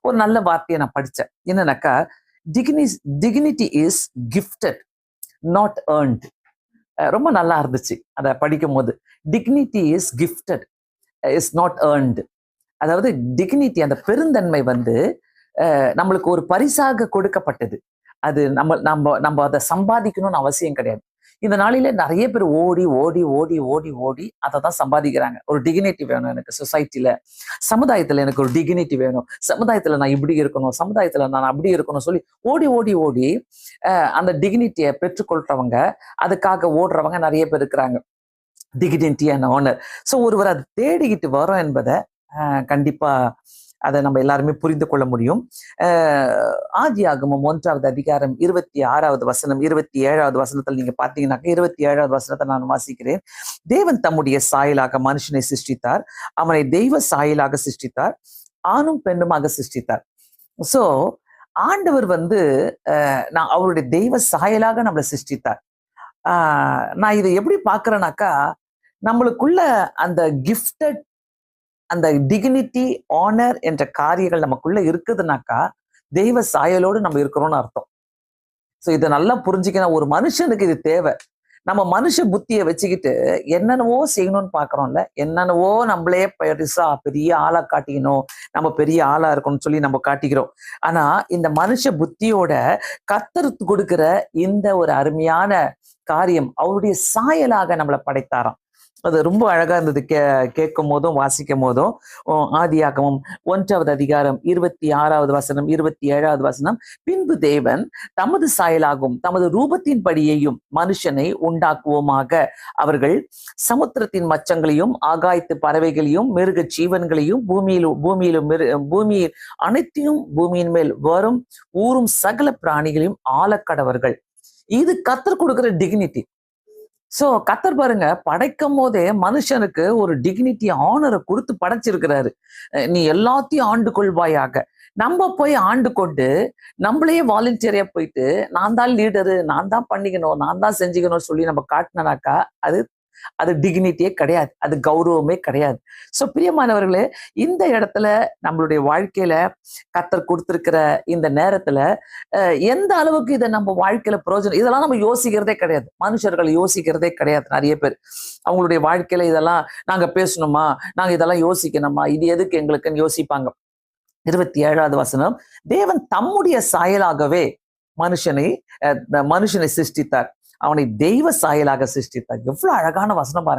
ஒரு நல்ல வார்த்தையை நான் படிச்சேன். என்னன்னாக்கா, dignity is gifted, not earned. ரொம்ப நல்லா இருந்துச்சு அதை படிக்கும் போது. Dignity is gifted, is not earned. அதாவது டிக்னிட்டி, அந்த பெருந்தன்மை வந்து நம்மளுக்கு ஒரு பரிசாக கொடுக்கப்பட்டது. அது நம்ம நம்ம நம்ம அதை சம்பாதிக்கணும்னு அவசியம் கிடையாது. இந்த நாளில நிறைய பேர் ஓடி ஓடி ஓடி ஓடி ஓடி அதை தான் சம்பாதிக்கிறாங்க. ஒரு டிக்னிட்டி வேணும் எனக்கு சொசைட்டில, சமுதாயத்துல எனக்கு ஒரு டிக்னிட்டி வேணும், சமுதாயத்துல நான் இப்படி இருக்கணும், சமுதாயத்துல நான் அப்படி இருக்கணும் சொல்லி ஓடி ஓடி ஓடி அந்த டிக்னிட்டியை பெற்றுக்கொள்றவங்க, அதுக்காக ஓடுறவங்க நிறைய பேர் இருக்கிறாங்க. Dignity and honour. ஸோ ஒருவர் அதை தேடிக்கிட்டு வரோம் என்பதை கண்டிப்பா அதை நம்ம எல்லாருமே புரிந்து கொள்ள முடியும். ஆதியாகமம் 1வது அதிகாரம் 26வது வசனம் 27வது வசனத்தில் நீங்க பார்த்தீங்கன்னாக்க, 27வது வசனத்தை நான் வாசிக்கிறேன். தேவன் தம்முடைய சாயலாக மனுஷனை சிருஷ்டித்தார், அவனை தெய்வ சாயலாக சிருஷ்டித்தார், ஆணும் பெண்ணுமாக சிருஷ்டித்தார். ஸோ ஆண்டவர் வந்து நான் அவருடைய தெய்வ சாயலாக நம்மளை சிருஷ்டித்தார். நான் இதை எப்படி பார்க்கிறேன்னாக்கா, நம்மளுக்குள்ள அந்த கிஃப்டட், அந்த டிக்னிட்டி, ஆனர் என்ற காரியங்கள் நமக்குள்ள இருக்குதுனாக்கா தெய்வ சாயலோடு நம்ம இருக்கிறோம்னு அர்த்தம். ஸோ இதை நல்லா புரிஞ்சுக்கணும். ஒரு மனுஷனுக்கு இது தேவை. நம்ம மனுஷ புத்தியை வச்சுக்கிட்டு என்னென்னவோ செய்யணும்னு பார்க்குறோம்ல, என்னென்னவோ நம்மளே பெருசா பெரிய ஆளா காட்டிக்கணும், நம்ம பெரிய ஆளா இருக்கணும்னு சொல்லி நம்ம காட்டிக்கிறோம். ஆனா இந்த மனுஷ புத்தியோட கர்த்தர் கொடுக்கிற இந்த ஒரு அருமையான காரியம், அவருடைய சாயலாக நம்மளை படைத்தாராம். அது ரொம்ப அழகா இருந்தது கேட்கும் போதும் வாசிக்கும் போதும். ஆதியாகமம் 1வது அதிகாரம் 26வது வசனம் 27வது வசனம், பின்பு தேவன் தமது சாயலாகும் தமது ரூபத்தின் படியையும் மனுஷனை உண்டாக்குவோமாக, அவர்கள் சமுத்திரத்தின் மச்சங்களையும் ஆகாயத்து பறவைகளையும் மிருக ஜீவன்களையும் பூமியில் அனைத்தையும் பூமியின் மேல் வரும் ஊரும் சகல பிராணிகளையும் ஆளக்கடவர்கள். இது கர்த்தர் கொடுக்கிற டிக்னிட்டி. சோ கர்த்தர் பாருங்க, படைக்கும் போதே மனுஷனுக்கு ஒரு டிக்னிட்டி, ஆனரை கொடுத்து படைச்சிருக்கிறாரு. நீ எல்லாத்தையும் ஆண்டு கொள்வாயாக. நம்ம போய் ஆண்டு கொண்டு நம்மளே வாலண்டியரியா போயிட்டு நான் தான் லீடரு, நான் தான் பண்ணிக்கணும், நான் தான் செஞ்சுக்கணும் சொல்லி நம்ம காட்டினாக்கா அது டிக்னிட்டியே கிடையாது, அது கௌரவமே கிடையாது. ஸோ பிரியமானவர்களே, இந்த இடத்துல நம்மளுடைய வாழ்க்கையில கர்த்தர் கொடுத்திருக்கிற இந்த நேரத்துல எந்த அளவுக்கு இதை நம்ம வாழ்க்கையில பிரயோஜனம், இதெல்லாம் நம்ம யோசிக்கிறதே கிடையாது. மனுஷர்கள் யோசிக்கிறதே கிடையாது. நிறைய பேர் அவங்களுடைய வாழ்க்கையில இதெல்லாம் நாங்க பேசணுமா, நாங்க இதெல்லாம் யோசிக்கணுமா, இது எதுக்கு எங்களுக்குன்னு யோசிப்பாங்க. 27வது வசனம், தேவன் தம்முடைய சாயலாகவே மனுஷனை சிருஷ்டித்தார், அவனை தெய்வ சாயலாக சிருஷ்டித்தார். எவ்வளவு அழகான வசனம் பாருங்க.